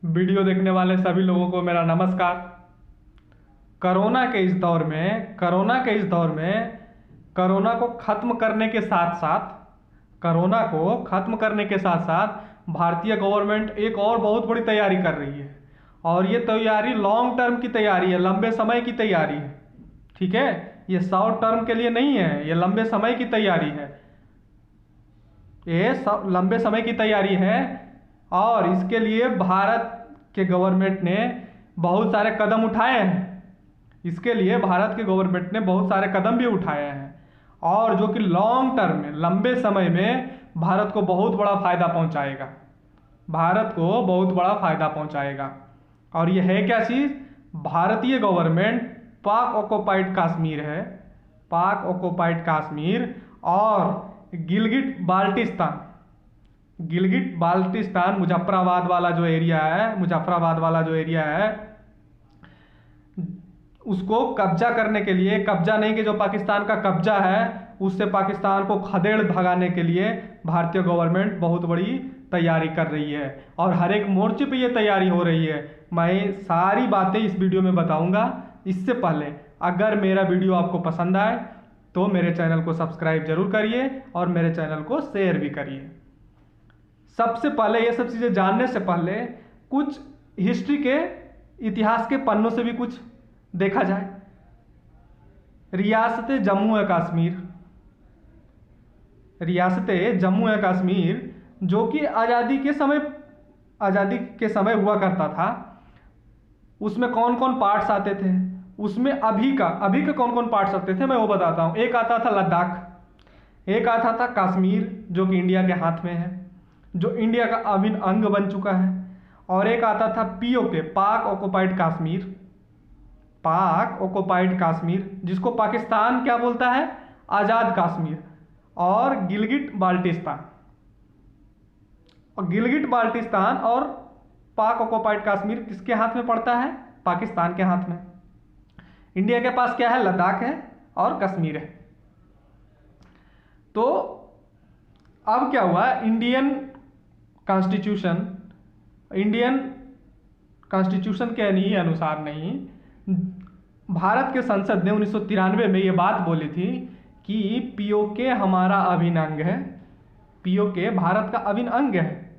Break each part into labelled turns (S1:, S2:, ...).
S1: Video देखने वाले सभी लोगों को मेरा नमस्कार। कोरोना के इस दौर में कोरोना को ख़त्म करने के साथ साथ भारतीय गवर्नमेंट एक और बहुत बड़ी तैयारी कर रही है। और ये तैयारी लॉन्ग टर्म की तैयारी है, लंबे समय की तैयारी है। ठीक है, ये शॉर्ट टर्म के लिए नहीं है, ये लंबे समय की तैयारी है। लंबे समय की तैयारी है और इसके लिए भारत के गवर्नमेंट ने बहुत सारे कदम उठाए हैं। इसके लिए भारत के गवर्नमेंट ने बहुत सारे कदम भी उठाए हैं और जो कि लॉन्ग टर्म में, लंबे समय में भारत को बहुत बड़ा फायदा पहुंचाएगा। और ये है क्या चीज़? भारतीय गवर्नमेंट पाक ऑक्युपाइड कश्मीर और गिलगिट बाल्टिस्तान मुजफ्फराबाद वाला जो एरिया है उसको कब्जा करने के लिए, कब्जा नहीं कि जो पाकिस्तान का कब्जा है उससे पाकिस्तान को खदेड़ भगाने के लिए भारतीय गवर्नमेंट बहुत बड़ी तैयारी कर रही है और हर एक मोर्चे पे ये तैयारी हो रही है। मैं सारी बातें इस वीडियो में बताऊंगा। इससे पहले अगर मेरा वीडियो आपको पसंद आए तो मेरे चैनल को सब्सक्राइब जरूर करिए और मेरे चैनल को शेयर भी करिए। सबसे पहले ये सब चीज़ें जानने से पहले कुछ हिस्ट्री के, इतिहास के पन्नों से भी कुछ देखा जाए। रियासत जम्मू एवं कश्मीर जो कि आज़ादी के समय हुआ करता था, उसमें कौन कौन पार्ट्स आते थे, उसमें अभी का कौन कौन पार्ट्स आते थे मैं वो बताता हूँ। एक आता था लद्दाख, एक आता था कश्मीर जो कि इंडिया के हाथ में है, जो इंडिया का अभिन्न अंग बन चुका है। और एक आता था पीओके, पाक ऑक्युपाइड कश्मीर, जिसको पाकिस्तान क्या बोलता है? आज़ाद कश्मीर। और गिलगिट बाल्टिस्तान और पाक ऑक्युपाइड कश्मीर किसके हाथ में पड़ता है? पाकिस्तान के हाथ में। इंडिया के पास क्या है? लद्दाख है और कश्मीर है। तो अब क्या हुआ? इंडियन कॉन्स्टिट्यूशन के अनुसार नहीं, भारत के संसद ने 1993 में ये बात बोली थी कि पीओके हमारा अभिन्न अंग है, पीओके भारत का अभिन्न अंग है।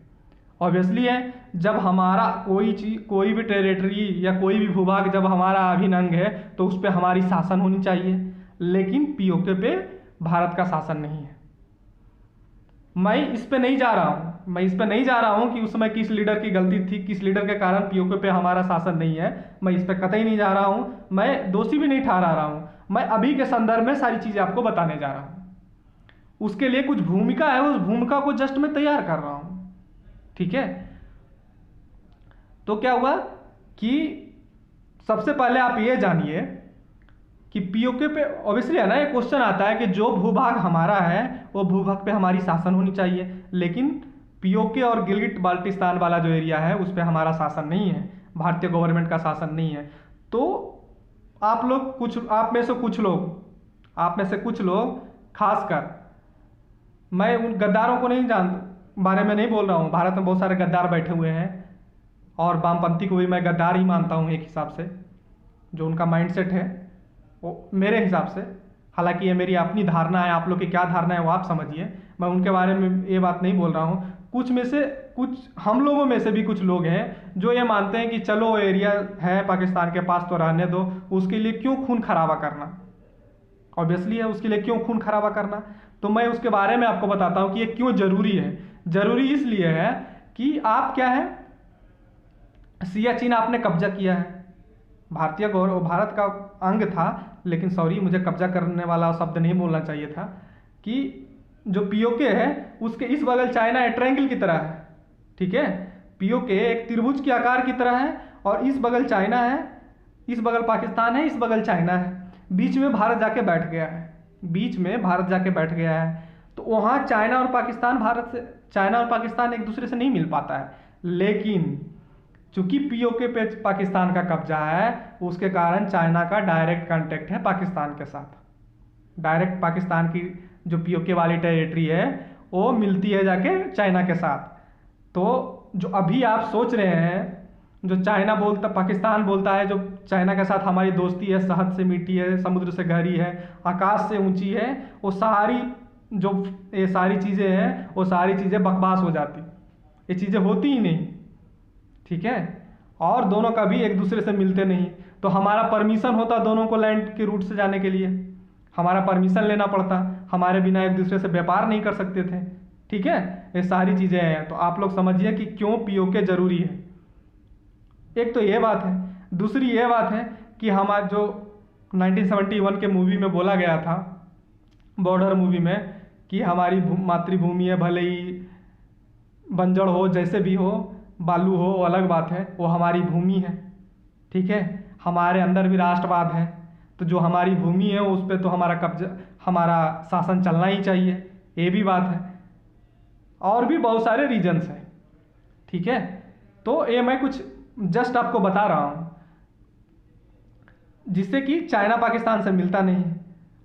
S1: ऑब्वियसली है, जब हमारा कोई भी टेरिटरी या कोई भी भूभाग जब हमारा अभिन्न अंग है तो उस पर हमारी शासन होनी चाहिए, लेकिन पीओके पे भारत का शासन नहीं है। मैं इस पे नहीं जा रहा हूँ कि उस समय किस लीडर की गलती थी, किस लीडर के कारण पीओके पे हमारा शासन नहीं है। मैं इस पे कतई नहीं जा रहा हूँ, मैं दोषी भी नहीं ठहरा रहा हूँ। मैं अभी के संदर्भ में सारी चीज़ें आपको बताने जा रहा हूँ। उसके लिए कुछ भूमिका है, उस भूमिका को जस्ट मैं तैयार कर रहा हूँ। ठीक है, तो क्या हुआ कि सबसे पहले आप ये जानिए कि पीओके पे ऑब्वियसली है ना, ये क्वेश्चन आता है कि जो भूभाग हमारा है वो भूभाग पे हमारी शासन होनी चाहिए, लेकिन पीओके और गिलगिट बाल्टिस्तान वाला जो एरिया है उस पे हमारा शासन नहीं है, भारतीय गवर्नमेंट का शासन नहीं है। तो आप में से कुछ लोग खासकर, मैं उन गद्दारों को बारे में नहीं बोल रहा हूँ। भारत में बहुत सारे गद्दार बैठे हुए हैं और वामपंथी को भी मैं गद्दार ही मानता हूँ एक हिसाब से। जो उनका माइंडसेट है वो मेरे हिसाब से, हालांकि ये मेरी अपनी धारणा है, आप लोग की क्या धारणा है वो आप समझिए, मैं उनके बारे में ये बात नहीं बोल रहा हूँ। हम लोगों में से भी कुछ लोग हैं जो ये मानते हैं कि चलो एरिया है पाकिस्तान के पास तो रहने दो, उसके लिए क्यों खून खराबा करना। ऑब्वियसली है, उसके लिए क्यों खून खराबा करना। तो मैं उसके बारे में आपको बताता हूँ कि ये क्यों ज़रूरी है। ज़रूरी इसलिए है कि आप क्या है, सियाचिन आपने कब्जा किया है, भारत का अंग था, लेकिन सॉरी मुझे कब्जा करने वाला शब्द नहीं बोलना चाहिए था। कि जो पीओके है उसके इस बगल चाइना है, ट्रायंगल की तरह है। ठीक है, पीओके एक त्रिभुज के आकार की तरह है और इस बगल चाइना है, इस बगल पाकिस्तान है, इस बगल चाइना है, बीच में भारत जाके बैठ गया है। तो वहाँ चाइना और पाकिस्तान एक दूसरे से नहीं मिल पाता है, लेकिन चूंकि पीओके पे पाकिस्तान का कब्जा है उसके कारण चाइना का डायरेक्ट कांटेक्ट है पाकिस्तान के साथ। डायरेक्ट पाकिस्तान की जो पीओके वाली टेरिटरी है वो मिलती है जाके चाइना के साथ। तो जो अभी आप सोच रहे हैं जो चाइना बोलता, पाकिस्तान बोलता है, जो चाइना के साथ हमारी दोस्ती है, शहद से मीठी है, समुद्र से गहरी है, आकाश से ऊंची है, वो सारी जो ये सारी चीज़ें हैं वो सारी चीज़ें बकवास हो जाती, ये चीज़ें होती ही नहीं। ठीक है, और दोनों कभी एक दूसरे से मिलते नहीं। तो हमारा परमिशन होता दोनों को लैंड के रूट से जाने के लिए, हमारा परमिशन लेना पड़ता, हमारे बिना एक दूसरे से व्यापार नहीं कर सकते थे। ठीक है, ये सारी चीज़ें हैं। तो आप लोग समझिए कि क्यों पीओके जरूरी है। एक तो ये बात है, दूसरी ये बात है कि हमारा जो 1971 के मूवी में बोला गया था, बॉर्डर मूवी में, कि हमारी मातृभूमि है, भले ही बंजर हो, जैसे भी हो, बालू हो, वो अलग बात है, वो हमारी भूमि है। ठीक है, हमारे अंदर भी राष्ट्रवाद है, तो जो हमारी भूमि है उस पर तो हमारा कब्जा, हमारा शासन चलना ही चाहिए, ये भी बात है। और भी बहुत सारे रीजंस हैं। ठीक है, तो ये मैं कुछ जस्ट आपको बता रहा हूँ, जिससे कि चाइना पाकिस्तान से मिलता नहीं है,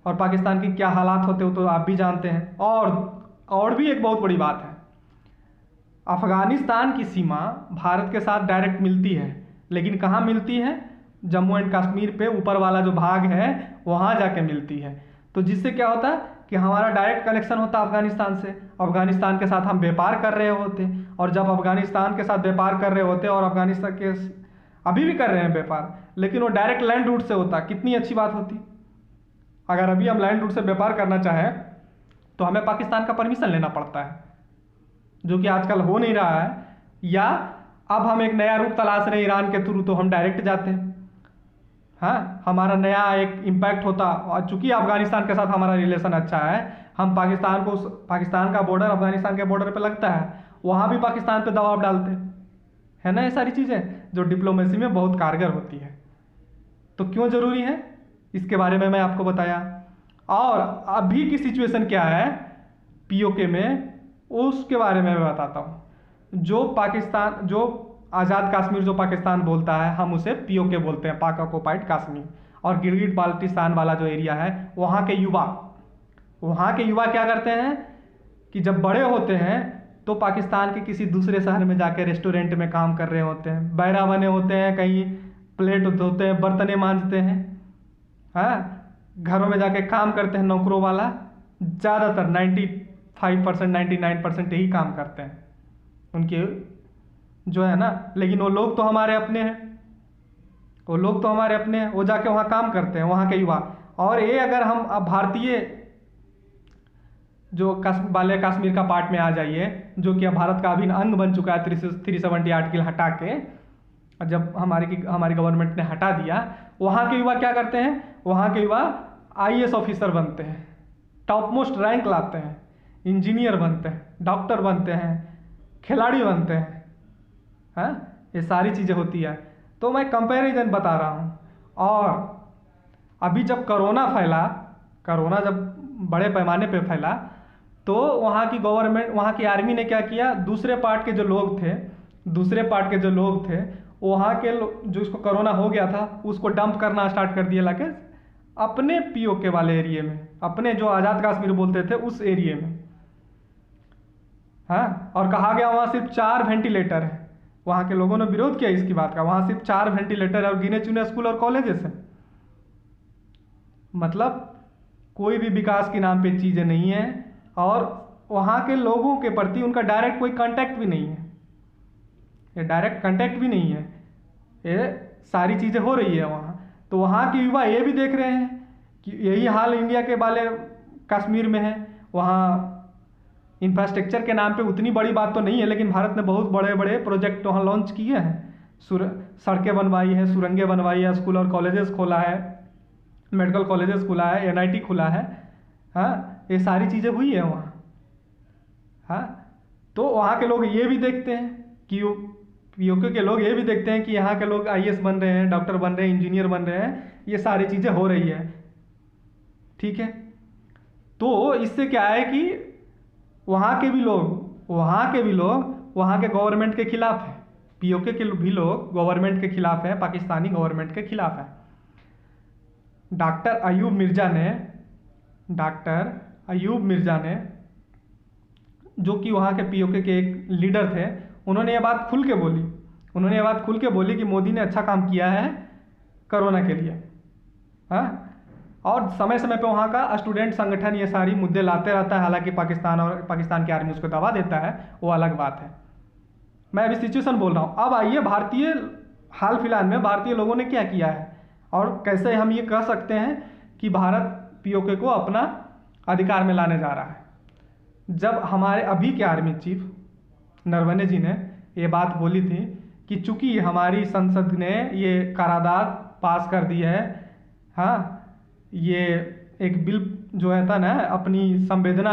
S1: और पाकिस्तान की क्या हालात होते हो तो आप भी जानते हैं। और भी एक बहुत बड़ी बात है, अफगानिस्तान की सीमा भारत के साथ डायरेक्ट मिलती है, लेकिन कहाँ मिलती है? जम्मू एंड कश्मीर पे ऊपर वाला जो भाग है वहाँ जाके मिलती है। तो जिससे क्या होता है कि हमारा डायरेक्ट कनेक्शन होता है अफगानिस्तान से, अफगानिस्तान के साथ हम व्यापार कर रहे होते, और जब अफगानिस्तान के साथ व्यापार कर रहे होते, और अफगानिस्तान के अभी भी कर रहे हैं व्यापार, लेकिन वो डायरेक्ट लैंड रूट से होता, कितनी अच्छी बात होती। अगर अभी हम लैंड रूट से व्यापार करना चाहें तो हमें पाकिस्तान का परमिशन लेना पड़ता है, जो कि आजकल हो नहीं रहा है, या अब हम एक नया रूट तलाश रहे हैं ईरान के थ्रू, तो हम डायरेक्ट जाते हैं। हाँ, हमारा नया एक इम्पैक्ट होता, और चूंकि अफगानिस्तान के साथ हमारा रिलेशन अच्छा है, हम पाकिस्तान का बॉर्डर अफगानिस्तान के बॉर्डर पे लगता है, वहाँ भी पाकिस्तान पे दबाव डालते हैं, है ना। ये सारी चीज़ें जो डिप्लोमेसी में बहुत कारगर होती है। तो क्यों ज़रूरी है, इसके बारे में मैं आपको बताया। और अभी की सिचुएशन क्या है पीओके में, उसके बारे में मैं बताता हूँ। जो आज़ाद कश्मीर जो पाकिस्तान बोलता है, हम उसे पीओके बोलते हैं, पाक ऑक्युपाइड कश्मीर। और गिलगिट बाल्टिस्तान वाला जो एरिया है, वहाँ के युवा क्या करते हैं कि जब बड़े होते हैं तो पाकिस्तान के किसी दूसरे शहर में जाकर रेस्टोरेंट में काम कर रहे होते हैं, बैरा बने होते हैं, कहीं प्लेट धोते हैं, बर्तनें मांजते हैं, हाँ, घरों में जाके काम करते हैं, नौकरों वाला। ज़्यादातर 95% 99% यही काम करते हैं उनके जो है ना। लेकिन वो लोग तो हमारे अपने हैं, वो जाके वहाँ काम करते हैं, वहाँ के युवा। और ये अगर हम अब भारतीय जो वाले कश्मीर का पार्ट में आ जाइए, जो कि अब भारत का अभिन्न अंग बन चुका है, 370 आर्टिकल हटा के, जब हमारी गवर्नमेंट ने हटा दिया, वहाँ के युवा क्या करते हैं? वहाँ के युवा आईएएस ऑफिसर बनते हैं, टॉप मोस्ट रैंक लाते हैं, इंजीनियर बनते हैं, डॉक्टर बनते हैं, खिलाड़ी बनते हैं, हाँ, ये सारी चीज़ें होती है। तो मैं कंपैरिजन बता रहा हूँ। और अभी जब कोरोना जब बड़े पैमाने पे फैला, तो वहाँ की गवर्नमेंट, वहाँ की आर्मी ने क्या किया, दूसरे पार्ट के जो लोग थे वहाँ के जो इसको कोरोना हो गया था, उसको डंप करना स्टार्ट कर दिया, लाके अपने पीओके वाले एरिया में, अपने जो आज़ाद कश्मीर बोलते थे उस एरिया में, हाँ। और कहा गया वहाँ सिर्फ 4 वेंटिलेटर है। वहाँ के लोगों ने विरोध किया इसकी बात का, वहाँ सिर्फ 4 वेंटिलेटर और गिने चुने स्कूल और कॉलेजेस हैं। मतलब कोई भी विकास के नाम पे चीज़ें नहीं है, और वहाँ के लोगों के प्रति उनका डायरेक्ट कोई कांटेक्ट भी नहीं है, ये सारी चीज़ें हो रही है वहाँ। तो वहाँ के युवा ये भी देख रहे हैं कि यही हाल इंडिया के वाले कश्मीर में है। वहाँ इंफ्रास्ट्रक्चर के नाम पे उतनी बड़ी बात तो नहीं है, लेकिन भारत ने बहुत बड़े बड़े प्रोजेक्ट वहाँ लॉन्च किए हैं, सड़कें बनवाई है, सुरंगें बनवाई है, स्कूल और कॉलेजेस खोला है, मेडिकल कॉलेजेस खुला है, एनआईटी खुला है, हाँ, ये सारी चीज़ें हुई है वहाँ, हाँ। तो वहाँ के लोग ये भी देखते हैं कि पीओके के लोग ये भी देखते हैं कि यहाँ के लोग आईएएस बन रहे हैं, डॉक्टर बन रहे हैं, इंजीनियर बन रहे हैं, ये सारी चीज़ें हो रही है। ठीक है, तो इससे क्या है कि वहाँ के भी लोग वहाँ के गवर्नमेंट के खिलाफ है, पीओके के भी लोग गवर्नमेंट के खिलाफ है, पाकिस्तानी गवर्नमेंट के खिलाफ है। डॉक्टर अयूब मिर्ज़ा ने जो कि वहाँ के पीओके के एक लीडर थे, उन्होंने ये बात खुल के बोली। उन्होंने ये बात खुल के बोली कि मोदी ने अच्छा काम किया है कोरोना के लिए। हाँ, और समय समय पे वहाँ का स्टूडेंट संगठन ये सारी मुद्दे लाते रहता है, हालांकि पाकिस्तान की आर्मी उसको दबा देता है, वो अलग बात है। मैं अभी सिचुएशन बोल रहा हूँ। अब आइए हाल फिलहाल में भारतीय लोगों ने क्या किया है और कैसे हम ये कह सकते हैं कि भारत पीओके को अपना अधिकार में लाने जा रहा है। जब हमारे अभी के आर्मी चीफ नरवणे जी ने ये बात बोली थी कि चूंकि हमारी संसद ने ये करारदाद पास कर दी है, हाँ, ये एक बिल जो है था ना, अपनी संवेदना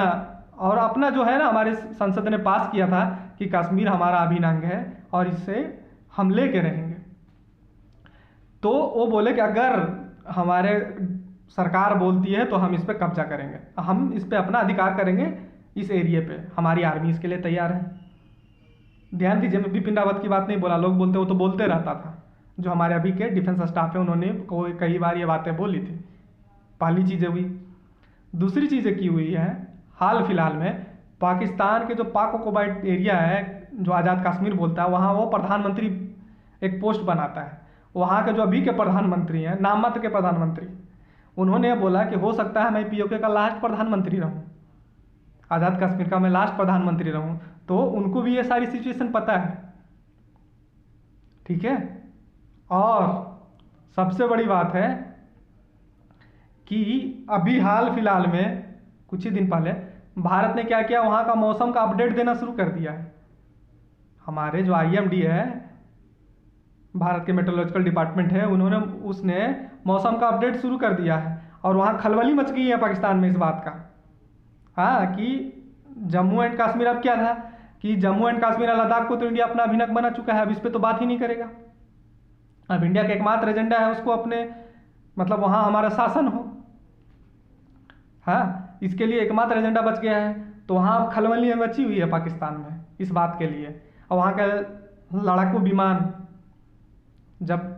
S1: और अपना जो है ना, हमारे संसद ने पास किया था कि कश्मीर हमारा अभिन्न अंग है और इससे हम लेके रहेंगे। तो वो बोले कि अगर हमारे सरकार बोलती है तो हम इस पर कब्जा करेंगे, हम इस पर अपना अधिकार करेंगे इस एरिया पे, हमारी आर्मी इसके लिए तैयार है। ध्यान दीजिए, मैं बिपिन रावत की बात नहीं बोला, लोग बोलते वो तो बोलते रहता था। जो हमारे अभी के डिफेंस स्टाफ है उन्होंने कई बार ये बातें बोली थी। पहली चीज़ हुई। दूसरी चीज़ें की हुई है हाल फिलहाल में, पाकिस्तान के जो पाक ऑक्युपाइड एरिया है जो आज़ाद कश्मीर बोलता है, वहाँ वो प्रधानमंत्री एक पोस्ट बनाता है। वहाँ के जो अभी के प्रधानमंत्री हैं, नाम मात्र के प्रधानमंत्री, उन्होंने बोला कि हो सकता है मैं पीओके का लास्ट प्रधानमंत्री रहूँ, आज़ाद कश्मीर का मैं लास्ट प्रधानमंत्री रहूँ। तो उनको भी ये सारी सिचुएशन पता है, ठीक है। और सबसे बड़ी बात है कि अभी हाल फिलहाल में कुछ ही दिन पहले भारत ने क्या किया, वहाँ का मौसम का अपडेट देना शुरू कर दिया है। हमारे जो आईएमडी है, भारत के मेट्रोलॉजिकल डिपार्टमेंट है, उसने मौसम का अपडेट शुरू कर दिया है। और वहाँ खलबली मच गई है पाकिस्तान में इस बात का, हाँ, कि जम्मू एंड कश्मीर अब क्या था कि जम्मू एंड कश्मीर और लद्दाख को तो इंडिया अपना अभिन्न अंग बना चुका है, अब इस पर तो बात ही नहीं करेगा। अब इंडिया का एकमात्र एजेंडा है उसको अपने मतलब वहाँ हमारा शासन हो, हाँ, इसके लिए एकमात्र एजेंडा बच गया है। तो वहाँ अब खलबली मची हुई है पाकिस्तान में इस बात के लिए। और वहाँ का लड़ाकू विमान, जब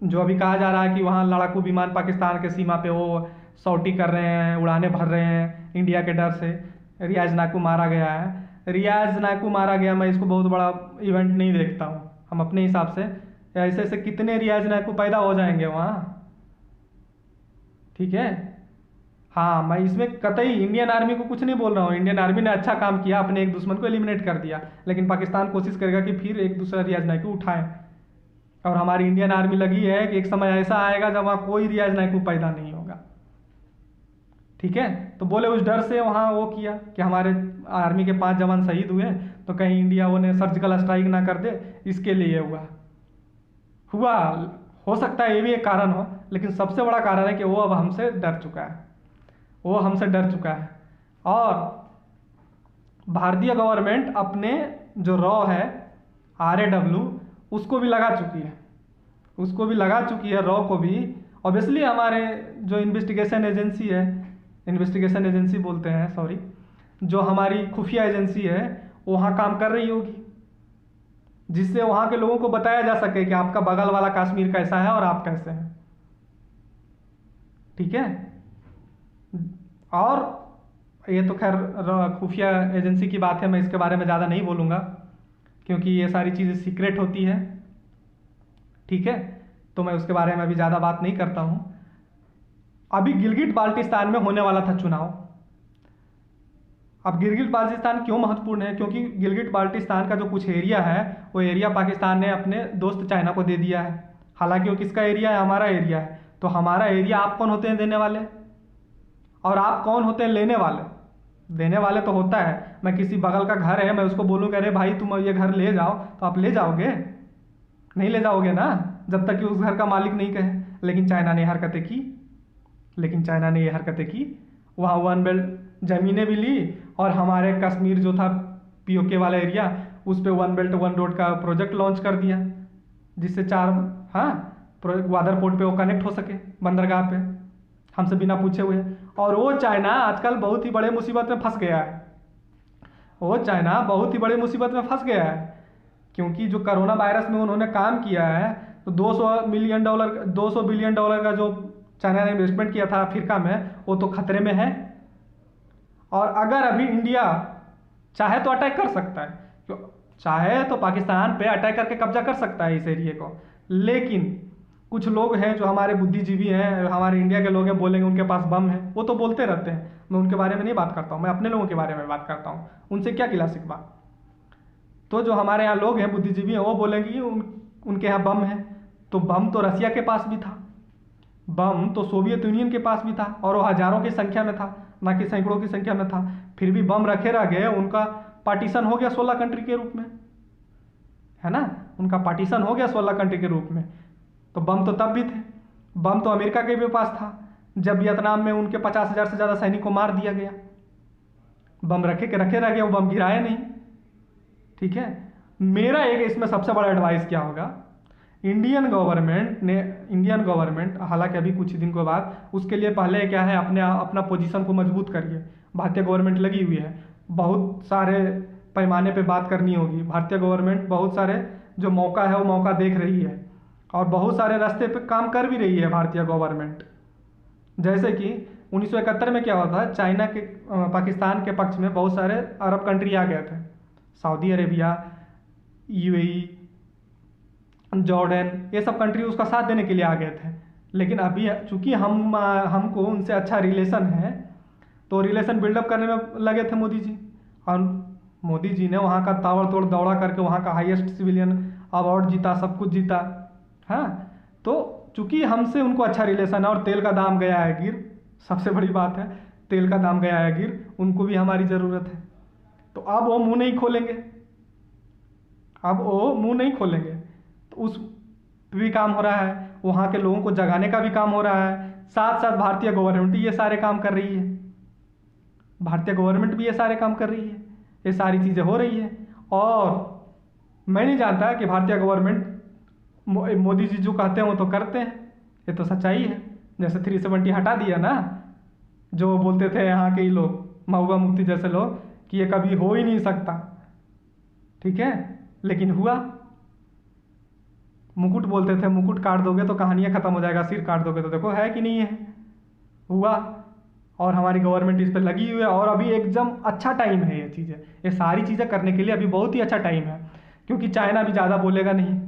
S1: जो अभी कहा जा रहा है कि वहाँ लड़ाकू विमान पाकिस्तान के सीमा पे वो सौटी कर रहे हैं, उड़ाने भर रहे हैं इंडिया के डर से। रियाज नाकू मारा गया है, रियाज नाकू मारा गया, मैं इसको बहुत बड़ा इवेंट नहीं देखता हूँ। हम अपने हिसाब से ऐसे ऐसे कितने रियाज नाकू पैदा हो जाएंगे वहाँ, ठीक है। हाँ, मैं इसमें कतई इंडियन आर्मी को कुछ नहीं बोल रहा हूँ, इंडियन आर्मी ने अच्छा काम किया, अपने एक दुश्मन को एलिमिनेट कर दिया, लेकिन पाकिस्तान कोशिश करेगा कि फिर एक दूसरा रियाज नाकू उठाए। और हमारी इंडियन आर्मी लगी है कि एक समय ऐसा आएगा जब वहाँ कोई रियाज नाकू पैदा नहीं होगा, ठीक है। तो बोले उस डर से वहाँ वो किया कि हमारे आर्मी के 5 जवान शहीद हुए तो कहीं इंडिया वो ने सर्जिकल स्ट्राइक ना कर दे, इसके लिए हुआ। हो सकता है ये भी एक कारण हो, लेकिन सबसे बड़ा कारण है कि वो अब हमसे डर चुका है, वो हमसे डर चुका है। और भारतीय गवर्नमेंट अपने जो रॉ है RAW उसको भी लगा चुकी है, रॉ को भी। ऑब्वियसली हमारे जो इन्वेस्टिगेशन एजेंसी बोलते हैं, सॉरी, जो हमारी खुफिया एजेंसी है वो वहाँ काम कर रही होगी, जिससे वहाँ के लोगों को बताया जा सके कि आपका बगल वाला कश्मीर कैसा है और आप कैसे हैं, ठीक है। और ये तो खैर खुफिया एजेंसी की बात है, मैं इसके बारे में ज़्यादा नहीं बोलूँगा क्योंकि ये सारी चीज़ें सीक्रेट होती है, ठीक है। तो मैं उसके बारे में अभी ज़्यादा बात नहीं करता हूँ। अभी गिलगिट बाल्टिस्तान में होने वाला था चुनाव। अब गिलगिट बाल्टिस्तान क्यों महत्वपूर्ण है, क्योंकि गिलगिट बाल्टिस्तान का जो कुछ एरिया है वो एरिया पाकिस्तान ने अपने दोस्त चाइना को दे दिया है। हालांकि वो किसका एरिया है, हमारा एरिया है। तो हमारा एरिया आप कौन होते हैं देने वाले, और आप कौन होते हैं लेने वाले। देने वाले तो होता है, मैं किसी बगल का घर है, मैं उसको बोलूँ कि अरे भाई तुम ये घर ले जाओ, तो आप ले जाओगे, नहीं ले जाओगे ना, जब तक कि उस घर का मालिक नहीं कहे। लेकिन चाइना ने ये हरकतें की, वहाँ वन बेल्ट ज़मीनें भी ली और हमारे कश्मीर जो था पीओके वाला एरिया, उस पर वन बेल्ट वन रोड का प्रोजेक्ट लॉन्च कर दिया, जिससे 4 ग्वादर पोर्ट पे वो कनेक्ट हो सके बंदरगाह पे, हमसे बिना पूछे हुए। और वो चाइना आजकल बहुत ही बड़े मुसीबत में फंस गया है, क्योंकि जो कोरोना वायरस में उन्होंने काम किया है, तो 200 बिलियन डॉलर का जो चाइना ने इन्वेस्टमेंट किया था अफ्रीका में, वो तो खतरे में है। और अगर अभी इंडिया चाहे तो अटैक कर सकता है, चाहे तो पाकिस्तान पे अटैक करके कब्जा कर सकता है इस एरिए को, लेकिन कुछ लोग हैं जो हमारे बुद्धिजीवी हैं, हमारे इंडिया के लोग हैं, बोलेंगे उनके पास बम है, वो तो बोलते रहते हैं, मैं उनके बारे में नहीं बात करता हूँ, मैं अपने लोगों के बारे में बात करता हूँ, उनसे क्या गिला शिकवा। तो जो हमारे यहाँ लोग हैं बुद्धिजीवी हैं वो बोलेंगे कि उनके यहाँ बम है, तो बम तो रसिया के पास भी था, बम तो सोवियत यूनियन के पास भी था, और वो हजारों की संख्या में था, ना कि सैकड़ों की संख्या में था, फिर भी बम रखे रह गए, उनका पार्टीशन हो गया 16 कंट्री के रूप में, है ना, उनका पार्टीशन हो गया 16 कंट्री के रूप में। तो बम तो तब भी थे, बम तो अमेरिका के भी पास था, जब वियतनाम में उनके 50,000 से ज़्यादा सैनिक को मार दिया गया, बम रखे के रखे रह गए, वो बम गिराए नहीं। ठीक है, मेरा एक इसमें सबसे बड़ा एडवाइस क्या होगा, इंडियन गवर्नमेंट हालांकि अभी कुछ दिन के बाद, उसके लिए पहले क्या है, अपना पोजीशन को मजबूत करिए। भारतीय गवर्नमेंट लगी हुई है, बहुत सारे पैमाने पे बात करनी होगी, भारतीय गवर्नमेंट बहुत सारे जो मौका है वो मौका देख रही है, और बहुत सारे रास्ते पे काम कर भी रही है भारतीय गवर्नमेंट। जैसे कि 1971 में क्या हुआ था, चाइना के पाकिस्तान के पक्ष में बहुत सारे अरब कंट्री आ गए थे, सऊदी अरेबिया, यूएई, जॉर्डन, ये सब कंट्री उसका साथ देने के लिए आ गए थे। लेकिन अभी चूंकि हमको उनसे अच्छा रिलेशन है, तो रिलेशन बिल्डअप करने में लगे थे मोदी जी, और मोदी जी ने वहाँ का ताबड़तोड़ दौड़ा करके वहाँ का हाईएस्ट सिविलियन अवार्ड जीता, सब कुछ जीता। हाँ, तो चूंकि हमसे उनको अच्छा रिलेशन है, और तेल का दाम गया है गिर, सबसे बड़ी बात है, तेल का दाम गया है गिर, उनको भी हमारी ज़रूरत है, तो अब वो मुंह नहीं खोलेंगे, तो उस भी काम हो रहा है, वहाँ के लोगों को जगाने का भी काम हो रहा है, साथ साथ भारतीय गवर्नमेंट ये सारे काम कर रही है, भारतीय गवर्नमेंट भी ये सारे काम कर रही है, ये सारी चीज़ें हो रही है। और मैं नहीं जानता कि भारतीय गवर्नमेंट मोदी जी जो कहते हैं वो तो करते हैं, ये तो सच्चाई है। जैसे 370 हटा दिया ना, जो बोलते थे यहाँ के ही लोग, महुआ मुफ्ती जैसे लोग, कि ये कभी हो ही नहीं सकता, ठीक है, लेकिन हुआ। मुकुट बोलते थे, मुकुट काट दोगे तो कहानियाँ खत्म हो जाएगा, सिर काट दोगे तो देखो है कि नहीं है, हुआ। और हमारी गवर्नमेंट इस पर लगी हुई है, और अभी एकदम अच्छा टाइम है ये चीज़ें, ये सारी चीज़ें करने के लिए अभी बहुत ही अच्छा टाइम है, क्योंकि चाइना भी ज़्यादा बोलेगा नहीं,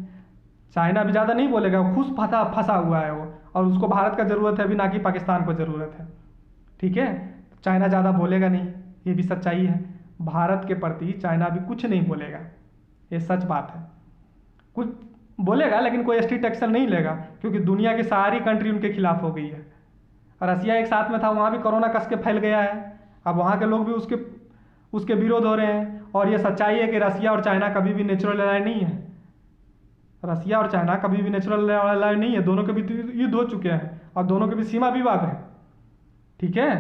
S1: चाइना भी ज़्यादा नहीं बोलेगा, खुश फंसा हुआ है वो, और उसको भारत का ज़रूरत है अभी, ना कि पाकिस्तान को ज़रूरत है। ठीक है, चाइना ज़्यादा बोलेगा नहीं, ये भी सच्चाई है, भारत के प्रति चाइना भी कुछ नहीं बोलेगा, ये सच बात है। कुछ बोलेगा लेकिन कोई स्ट्रिक्ट एक्शन नहीं लेगा, क्योंकि दुनिया की सारी कंट्री उनके खिलाफ हो गई है। रसिया एक साथ में था, वहाँ भी कोरोना कस के फैल गया है, अब वहाँ के लोग भी उसके विरोध हो रहे हैं। और ये सच्चाई है कि रसिया और चाइना कभी भी नेचुरल एलाय नहीं है, रसिया और चाइना कभी भी नेचुरल एलाय नहीं है, दोनों के भी युद्ध हो चुके हैं, और दोनों के भी सीमा विवाद है। ठीक है,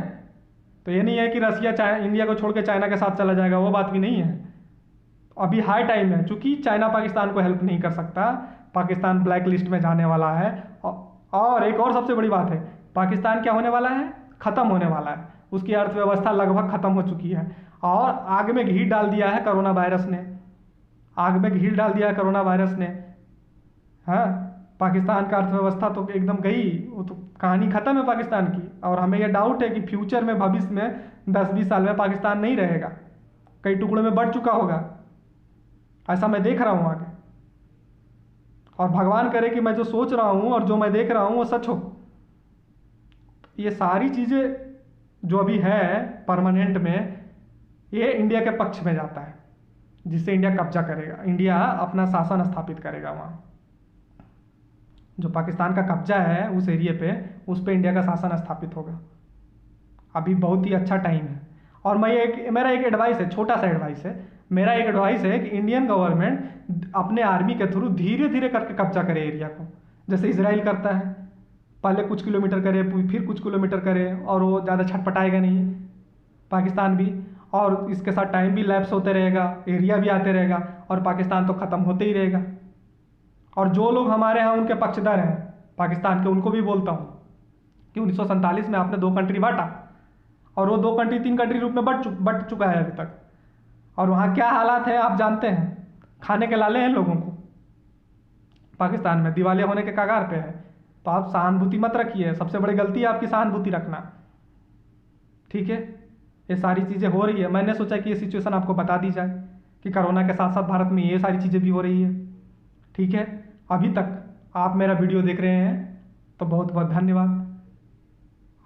S1: तो ये नहीं है कि रसिया इंडिया को छोड़ के चाइना के साथ चला जाएगा, वो बात भी नहीं है। अभी हाई टाइम है, चूंकि चाइना पाकिस्तान को हेल्प नहीं कर सकता, पाकिस्तान ब्लैक लिस्ट में जाने वाला है। और एक और सबसे बड़ी बात है, पाकिस्तान क्या होने वाला है, ख़त्म होने वाला है, उसकी अर्थव्यवस्था लगभग ख़त्म हो चुकी है, और आग में घी डाल दिया है कोरोना वायरस ने, आग में घी डाल दिया है कोरोना वायरस ने। हाँ, पाकिस्तान का अर्थव्यवस्था तो एकदम गई, वो तो कहानी ख़त्म है पाकिस्तान की। और हमें यह डाउट है कि फ्यूचर में, भविष्य में 10-20 साल में पाकिस्तान नहीं रहेगा, कई टुकड़ों में बढ़ चुका होगा, ऐसा मैं देख रहा हूँ आगे। और भगवान करे कि मैं जो सोच रहा हूँ और जो मैं देख रहा हूँ वो सच हो। ये सारी चीज़ें जो अभी है परमानेंट में, ये इंडिया के पक्ष में जाता है, जिससे इंडिया कब्जा करेगा, इंडिया अपना शासन स्थापित करेगा वहाँ। जो पाकिस्तान का कब्जा है उस एरिया पे, उस पे इंडिया का शासन स्थापित होगा। अभी बहुत ही अच्छा टाइम है। और मेरा एक एडवाइस है, छोटा सा एडवाइस है, मेरा एक एडवाइस है कि इंडियन गवर्नमेंट अपने आर्मी के थ्रू धीरे धीरे करके कब्जा करे एरिया को, जैसे इजराइल करता है, पहले कुछ किलोमीटर करे, फिर कुछ किलोमीटर करे, और वो ज़्यादा छटपटाएगा नहीं पाकिस्तान भी, और इसके साथ टाइम भी लैप्स होते रहेगा, एरिया भी आते रहेगा, और पाकिस्तान तो ख़त्म होते ही रहेगा। और जो लोग हमारे यहाँ उनके पक्षधर हैं पाकिस्तान के, उनको भी बोलता हूँ कि 1947 में आपने 2 कंट्री बांटा, और वो 2 कंट्री 3 कंट्री रूप में बट चुका है अभी तक, और वहाँ क्या हालात है आप जानते हैं, खाने के लाले हैं लोगों को, पाकिस्तान में दिवालिया होने के कगार पे है। तो आप सहानुभूति मत रखिए, सबसे बड़ी गलती है आपकी सहानुभूति रखना। ठीक है, ये सारी चीज़ें हो रही है, मैंने सोचा कि ये सिचुएशन आपको बता दी जाए कि कोरोना के साथ साथ भारत में ये सारी चीज़ें भी हो रही है। ठीक है, अभी तक आप मेरा वीडियो देख रहे हैं तो बहुत बहुत धन्यवाद,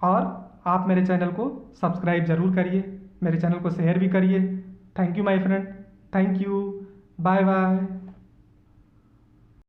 S1: और आप मेरे चैनल को सब्सक्राइब ज़रूर करिए, मेरे चैनल को शेयर भी करिए। Thank you my friend, thank you, bye bye.